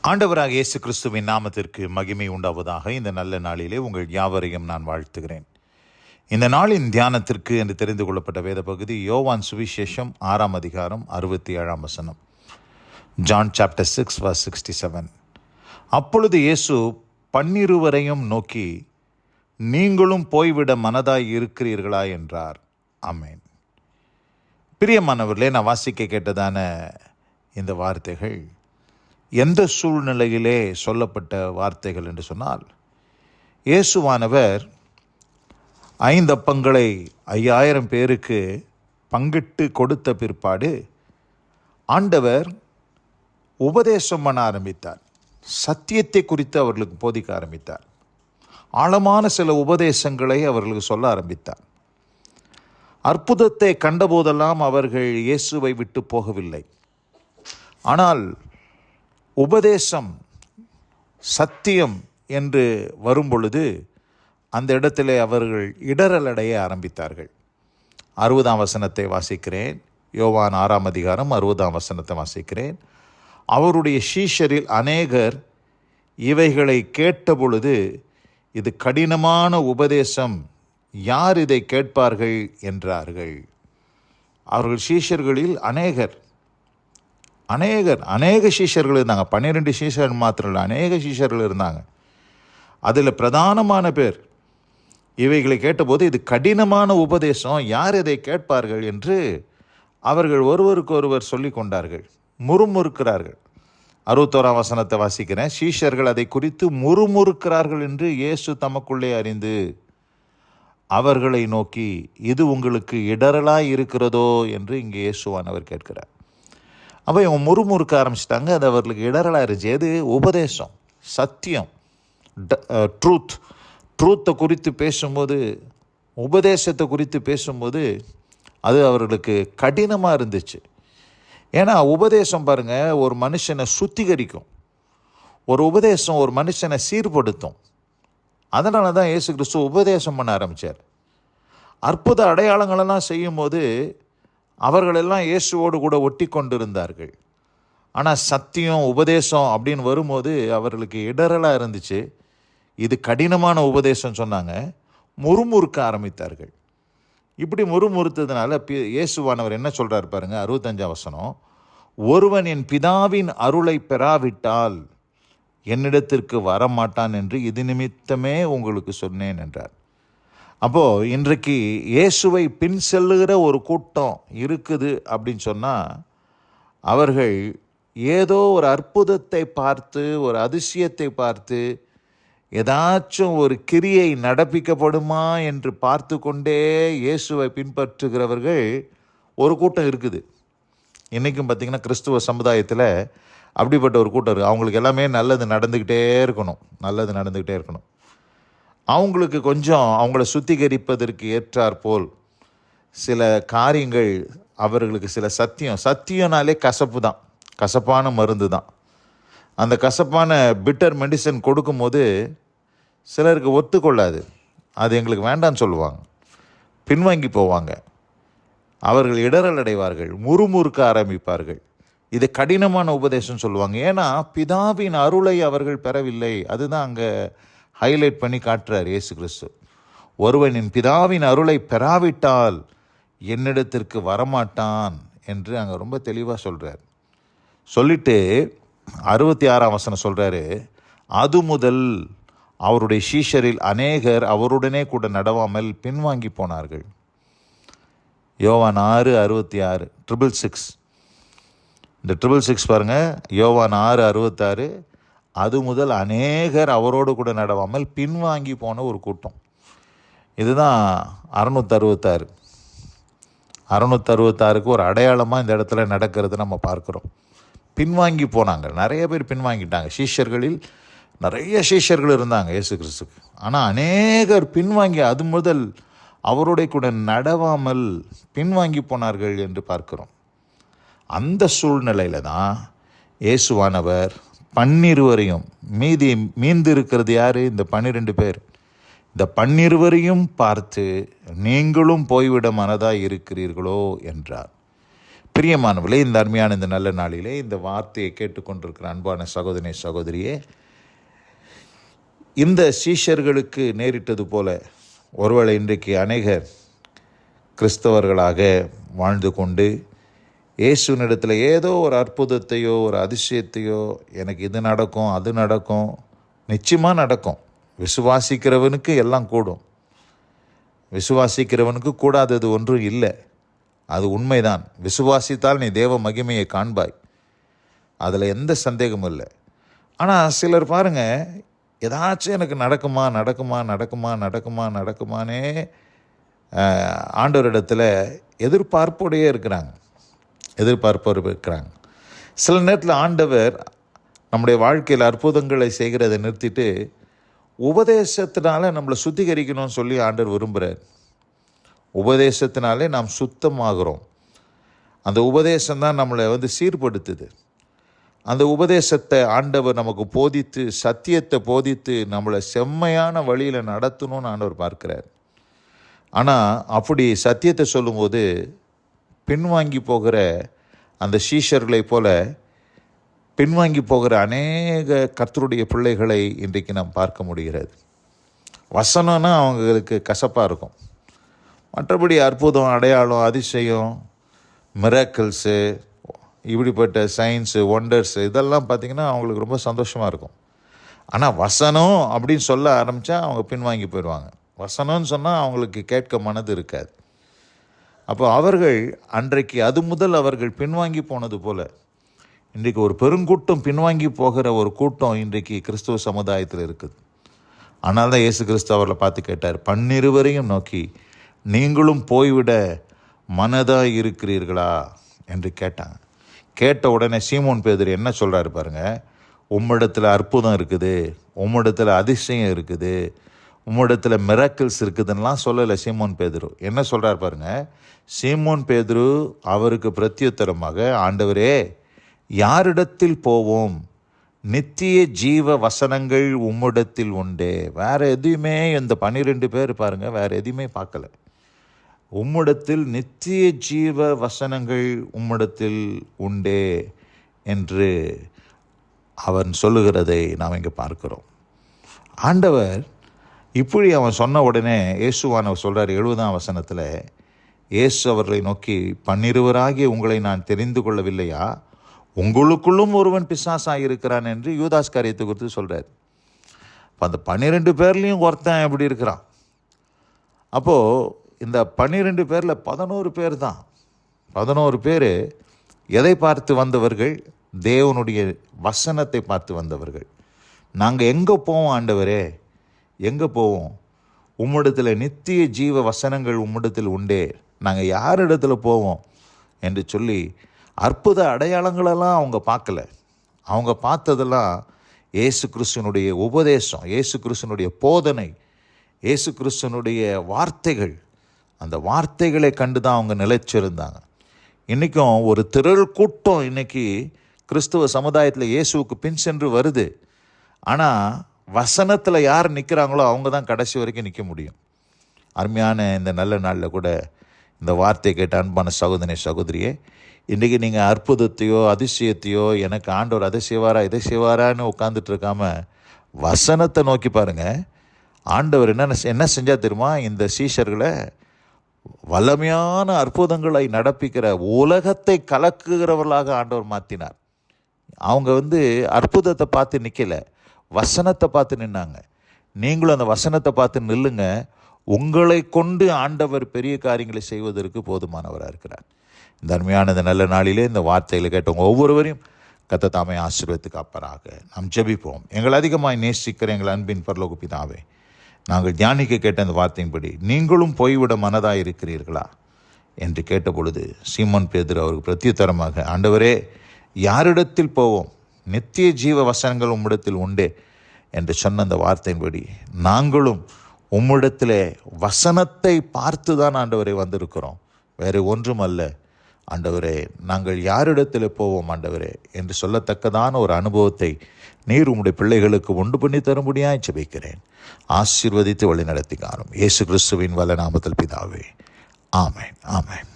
ஆண்டவராக இயேசு கிறிஸ்துவின் நாமத்திற்கு மகிமை உண்டாவதாக. இந்த நல்ல நாளிலே உங்கள் யாவரையும் நான் வாழ்த்துகிறேன். இந்த நாளின் தியானத்திற்கு என்று தெரிந்து கொள்ளப்பட்ட வேத பகுதி யோவான் சுவிசேஷம் 6ஆம் அதிகாரம் 67ஆம் வசனம். John chapter 6 verse 67. அப்பொழுது இயேசு 12 நோக்கி, நீங்களும் போய்விட மனதாய் இருக்கிறீர்களா என்றார். ஆமென். பிரியமானவர்களே, நான் வாசிக்க கேட்டதான இந்த வார்த்தைகள் எந்த சூழ்நிலையிலே சொல்லப்பட்ட வார்த்தைகள் என்று சொன்னால், இயேசுவானவர் 5 அப்பங்களை 5000 பேருக்கு பங்கிட்டு கொடுத்த பிற்பாடு ஆண்டவர் உபதேசம் பண்ண ஆரம்பித்தார். சத்தியத்தை குறித்து அவர்களுக்கு போதிக்க ஆரம்பித்தார். ஆழமான சில உபதேசங்களை அவர்களுக்கு சொல்ல ஆரம்பித்தார். அற்புதத்தை கண்டபோதெல்லாம் அவர்கள் இயேசுவை விட்டு போகவில்லை. ஆனால் உபதேசம், சத்தியம் என்று வரும்பொழுது அந்த இடத்திலே அவர்கள் இடரலடைய ஆரம்பித்தார்கள். 60ஆம் வசனத்தை வாசிக்கிறேன். யோவான் 6ஆம் அதிகாரம் 60ஆம் வசனத்தை வாசிக்கிறேன். அவருடைய சீஷரில் அநேகர் இவைகளை கேட்டபொழுது, இது கடினமான உபதேசம், யார் இதை கேட்பார்கள் என்றார்கள். அவர்கள் சீஷர்களில் அநேக சீஷர்கள் இருந்தாங்க. 12 சீஷர்கள் மாத்திரம் இல்லை, அநேக சீஷர்கள் இருந்தாங்க. அதில் பிரதானமான பேர் இவைகளை கேட்டபோது, இது கடினமான உபதேசம், யார் இதை கேட்பார்கள் என்று அவர்கள் ஒருவருக்கொருவர் சொல்லி கொண்டார்கள், முறுமுறுக்கிறார்கள். 61ஆம் வசனத்தை வாசிக்கிறேன். சீஷர்கள் அதை குறித்து முறுமுறுக்கிறார்கள் என்று இயேசு தமக்குள்ளே அறிந்து அவர்களை நோக்கி, இது உங்களுக்கு இடரலாய் இருக்கிறதோ என்று இங்கே இயேசுவானவர் கேட்கிறார். அப்போ இவங்க முறுமுறுக்க ஆரம்பிச்சிட்டாங்க. அது அவர்களுக்கு இடரலாக இருந்துச்சு. எது? உபதேசம், சத்தியம், ட்ரூத்தை குறித்து பேசும்போது, உபதேசத்தை குறித்து பேசும்போது அது அவர்களுக்கு கடினமாக இருந்துச்சு. ஏன்னா உபதேசம் பாருங்கள், ஒரு மனுஷனை சுத்திகரிக்கும். ஒரு உபதேசம் ஒரு மனுஷனை சீர்படுத்தும். அதனால தான் இயேசு கிறிஸ்து உபதேசம் பண்ண ஆரம்பித்தார். அற்புத அடையாளங்களெல்லாம் செய்யும்போது அவர்களெல்லாம் இயேசுவோடு கூட ஒட்டி கொண்டிருந்தார்கள். ஆனால் சத்தியம், உபதேசம் அப்படின்னு வரும்போது அவர்களுக்கு இடரலாக இருந்துச்சு. இது கடினமான உபதேசம் சொன்னாங்க. முறுமுறுக்க ஆரம்பித்தார்கள். இப்படி முறுமுறுத்ததுனால இயேசுவானவர் என்ன சொல்கிறார் பாருங்க, 65ஆம் வசனம். ஒருவன் என் பிதாவின் அருளை பெறாவிட்டால் என்னிடத்திற்கு வரமாட்டான் என்று இது நிமித்தமே உங்களுக்கு சொன்னேன் என்றார். அப்போது இன்றைக்கு இயேசுவை பின் செல்லுகிற ஒரு கூட்டம் இருக்குது அப்படின்னு சொன்னால், அவர்கள் ஏதோ ஒரு அற்புதத்தை பார்த்து, ஒரு அதிசயத்தை பார்த்து, ஏதாச்சும் ஒரு கிரியை நடப்பிக்கப்படுமா என்று பார்த்து கொண்டே இயேசுவை பின்பற்றுகிறவர்கள் ஒரு கூட்டம் இருக்குது. இன்றைக்கும் பார்த்திங்கன்னா கிறிஸ்துவ சமுதாயத்தில் அப்படிப்பட்ட ஒரு கூட்டம் இருக்குது. அவங்களுக்கு எல்லாமே நல்லது நடந்துக்கிட்டே இருக்கணும். அவங்களுக்கு கொஞ்சம் அவங்கள சுத்திகரிப்பதற்கு ஏற்றாற்போல் சில காரியங்கள், அவர்களுக்கு சில சத்தியம்னாலே கசப்பு தான், கசப்பான மருந்து தான். அந்த கசப்பான பிட்டர் மெடிசன் கொடுக்கும்போது சிலருக்கு ஒத்துக்கொள்ளாது. அது எங்களுக்கு வேண்டான்னு சொல்லுவாங்க, பின்வாங்கி போவாங்க. அவர்கள் இடரல் அடைவார்கள், முறுமுறுக்க ஆரம்பிப்பார்கள். இது கடினமான உபதேசம் சொல்லுவாங்க. ஏன்னா பிதாவின் அருளை அவர்கள் பெறவில்லை. அதுதான் அங்கே ஹைலைட் பண்ணி காட்டுறார் இயேசு கிறிஸ்து. ஒருவனின் பிதாவின் அருளை பெறாவிட்டால் என்னிடத்திற்கு வரமாட்டான் என்று அங்கே ரொம்ப தெளிவாக சொல்கிறார். சொல்லிட்டு 66ஆம் வசனம் சொல்கிறாரு, அது முதல் அவருடைய சீஷரில் அநேகர் அவருடனே கூட நடவாமல் பின்வாங்கி போனார்கள். யோவான் 6:66, 666. இந்த 666 பாருங்கள், யோவான் 6:66. அது முதல் அநேகர் அவரோடு கூட நடவாமல் பின்வாங்கி போன ஒரு கூட்டம். இதுதான் 666. 666க்கு ஒரு அடையாளமாக இந்த இடத்துல நடக்கிறது நம்ம பார்க்குறோம். பின்வாங்கி போனாங்க, நிறைய பேர் பின்வாங்கிட்டாங்க. சீஷர்களில் நிறைய சீஷர்கள் இருந்தாங்க இயேசு கிறிஸ்துக்கு. ஆனால் அநேகர் பின்வாங்கி, அது முதல் அவரோட கூட நடவாமல் பின்வாங்கி போனார்கள் என்று பார்க்கிறோம். அந்த சூழ்நிலையில் தான் இயேசுவானவர் 12 மீந்து இருக்கிறது யார்? இந்த 12 பேர். இந்த 12 பார்த்து, நீங்களும் போய்விட மனதாய் இருக்கிறீர்களோ என்றார். பிரியமானவர்களே, இந்த அருமையான இந்த நல்ல நாளிலே இந்த வார்த்தையை கேட்டுக்கொண்டிருக்கிற அன்பான சகோதரனே, சகோதரியே, இந்த சீஷர்களுக்கு நேரிட்டது போல ஒருவேளை இன்றைக்கு அநேகர் கிறிஸ்தவர்களாக வாழ்ந்து கொண்டு இயேசுவினிடத்தில் ஏதோ ஒரு அற்புதத்தையோ ஒரு அதிசயத்தையோ, எனக்கு இது நடக்கும் அது நடக்கும், நிச்சயமாக நடக்கும், விசுவாசிக்கிறவனுக்கு எல்லாம் கூடும், விசுவாசிக்கிறவனுக்கு கூடாதது ஒன்றும் இல்லை, அது உண்மைதான், விசுவாசித்தால் நீ தேவ மகிமையை காண்பாய், அதில் எந்த சந்தேகமும் இல்லை. ஆனால் சிலர் பாருங்கள், ஏதாச்சும் எனக்கு நடக்குமா நடக்குமா நடக்குமா நடக்குமா நடக்குமானே ஆண்டவரிடத்தில் எதிர்பார்ப்போடையே இருக்கிறாங்க. சில நேரத்தில் ஆண்டவர் நம்முடைய வாழ்க்கையில் அற்புதங்களை செய்கிறதை நிறுத்திட்டு உபதேசத்தினால நம்மளை சுத்திகரிக்கணும்னு சொல்லி ஆண்டவர் விரும்புகிறார். உபதேசத்தினாலே நாம் சுத்தமாகிறோம். அந்த உபதேசம்தான் நம்மளை சீர்படுத்துது. அந்த உபதேசத்தை ஆண்டவர் நமக்கு போதித்து, சத்தியத்தை போதித்து நம்மளை செம்மையான வழியில் நடத்தணும்னு ஆண்டவர் பார்க்கிறார். ஆனால் அப்படி சத்தியத்தை சொல்லும்போது பின்வாங்கி போகிற அந்த சீஷர்களை போல பின்வாங்கி போகிற அநேக கர்த்தருடைய பிள்ளைகளை இன்றைக்கு நாம் பார்க்க முடிகிறது. வசனம்னா அவங்களுக்கு கசப்பாக இருக்கும், மற்றபடி அற்புதம், அடையாளம், அதிசயம், மிராக்கிள்ஸு, இப்படிப்பட்ட சயின்ஸு, ஒண்டர்ஸு, இதெல்லாம் பார்த்திங்கன்னா அவங்களுக்கு ரொம்ப சந்தோஷமாக இருக்கும். ஆனால் வசனம் அப்படின்னு சொல்ல ஆரம்பித்தா அவங்க பின்வாங்கி போயிடுவாங்க. வசனம்னு சொன்னால் அவங்களுக்கு கேட்க மனது இருக்காது. அப்போ அவர்கள் அன்றைக்கு அது முதல் அவர்கள் பின்வாங்கி போனது போல் இன்றைக்கு ஒரு பெருங்கூட்டம் பின்வாங்கி போகிற ஒரு கூட்டம் இன்றைக்கு கிறிஸ்துவ சமுதாயத்தில் இருக்குது. ஆனால் தான் இயேசு கிறிஸ்து அவர்களை பார்த்து கேட்டார், 12 நோக்கி, நீங்களும் போய்விட மனதாக இருக்கிறீர்களா என்று கேட்டாங்க. கேட்ட உடனே சீமோன் பேதுரு என்ன சொல்கிறாரு பாருங்கள், உம்மிடத்தில் அற்புதம் இருக்குது, உம்மிடத்தில் அதிசயம் இருக்குது, உம்மிடத்தில் மிராக்கிள்ஸ் இருக்குதுன்னெலாம் சொல்லலை சீமோன் பேதுரு. என்ன சொல்கிறார் பாருங்கள், சீமோன் பேதுரு அவருக்கு பிரத்யுத்தரமாக, ஆண்டவரே, யாரிடத்தில் போவோம், நித்திய ஜீவ வசனங்கள் உம்மிடத்தில் உண்டே. வேறு எதுவுமே இந்த 12 பேர் பாருங்கள், வேறு எதுவுமே பார்க்கல. உம்மிடத்தில் நித்திய ஜீவ வசனங்கள் உம்மிடத்தில் உண்டே என்று அவன் சொல்லுகிறதை நாம் இங்கே பார்க்கிறோம். ஆண்டவர் இப்படி அவன் சொன்ன உடனே இயேசுவானவர் சொல்கிறார் 70ஆம் வசனத்தில், இயேசு அவர்களை நோக்கி, 12 உங்களை நான் தெரிந்து கொள்ளவில்லையா, உங்களுக்குள்ளும் ஒருவன் பிசாசாக இருக்கிறான் என்று யூதாஸ் காரியத்தை குறித்து சொல்கிறார். இப்போ அந்த 12 பேர்லேயும் ஒருத்தன் எப்படி இருக்கிறான். அப்போது இந்த 12 பேரில் 11 பேர் தான். 11 பேர் எதை பார்த்து வந்தவர்கள்? தேவனுடைய வசனத்தை பார்த்து வந்தவர்கள். நாங்கள் எங்கே போவோம் ஆண்டவரே, எங்கே போவோம்? உம்மிடத்தில் நித்திய ஜீவ வசனங்கள் உம்மிடத்தில் உண்டே, நாங்கள் யார் இடத்துல போவோம் என்று சொல்லி அற்புத அடையாளங்களெல்லாம் அவங்க பார்க்கல. அவங்க பார்த்ததெல்லாம் இயேசு கிறிஸ்துவனுடைய உபதேசம், இயேசு கிறிஸ்துவனுடைய போதனை, இயேசு கிறிஸ்துவனுடைய வார்த்தைகள். அந்த வார்த்தைகளை கண்டு தான் அவங்க நிலைச்சிருந்தாங்க. இன்றைக்கும் ஒரு திரள் கூட்டம் இன்றைக்கி கிறிஸ்துவ சமுதாயத்தில் இயேசுவுக்கு பின் சென்று வருது. ஆனால் வசனத்தில் யார் நிற்கிறாங்களோ அவங்க தான் கடைசி வரைக்கும் நிற்க முடியும். அருமையான இந்த நல்ல நாளில் கூட இந்த வார்த்தை கேட்ட அன்பான சகோதரனே, சகோதரியே, இன்றைக்கி நீங்கள் அற்புதத்தையோ அதிசயத்தையோ, எனக்கு ஆண்டவர் அதை செய்வாரா இதை செய்வாரான்னு உட்காந்துட்டு இருக்காம வசனத்தை நோக்கி பாருங்கள். ஆண்டவர் என்ன செஞ்சால் தெரியுமா? இந்த சீஷர்களை வல்லமையான அற்புதங்களை நடப்பிக்கிற, உலகத்தை கலக்குகிறவர்களாக ஆண்டவர் மாற்றினார். அவங்க அற்புதத்தை பார்த்து நிற்கலை, வசனத்தை பார்த்து நின்னாங்க. நீங்களும் அந்த வசனத்தை பார்த்து நில்லுங்க. உங்களை கொண்டு ஆண்டவர் பெரிய காரியங்களை செய்வதற்கு போதுமானவராக இருக்கிறார். இந்த அருமையான இந்த நல்ல நாளிலே இந்த வார்த்தைகளை கேட்டவங்க ஒவ்வொருவரையும் கர்த்தர் தாமே ஆசீர்வதித்து காப்பாராக. நாம் ஜெபிப்போம். எங்கள் அதிகமாய் நேசிக்கிற எங்கள் அன்பின் பரலோக பிதாவே, நாங்கள் தியானிக்க கேட்ட அந்த வார்த்தையின்படி நீங்களும் போய்விட மனதாக இருக்கிறீர்களா என்று கேட்டபொழுது சீமோன் பேதுரு அவருக்கு பிரத்யுத்தரமாக, ஆண்டவரே, யாரிடத்தில் போவோம், நித்திய ஜீவ வசனங்கள் உம்மிடத்தில் உண்டே என்று சொன்ன அந்த வார்த்தையின்படி நாங்களும் உம்மிடத்தில் வசனத்தை பார்த்து தான் ஆண்டவரை வந்திருக்கிறோம், வேறு ஒன்றும் அல்ல. ஆண்டவரே, நாங்கள் யாரிடத்தில் போவோம் ஆண்டவரே என்று சொல்லத்தக்கதான ஒரு அனுபவத்தை நீர் உம்முடைய பிள்ளைகளுக்கு உண்டு பண்ணி தரும்படியாய் ஜெபிக்கிறேன். ஆசீர்வதித்து வழி நடத்தி காணும். இயேசு கிறிஸ்துவின் வல்ல நாமத்தில் பிதாவே, ஆமென், ஆமென்.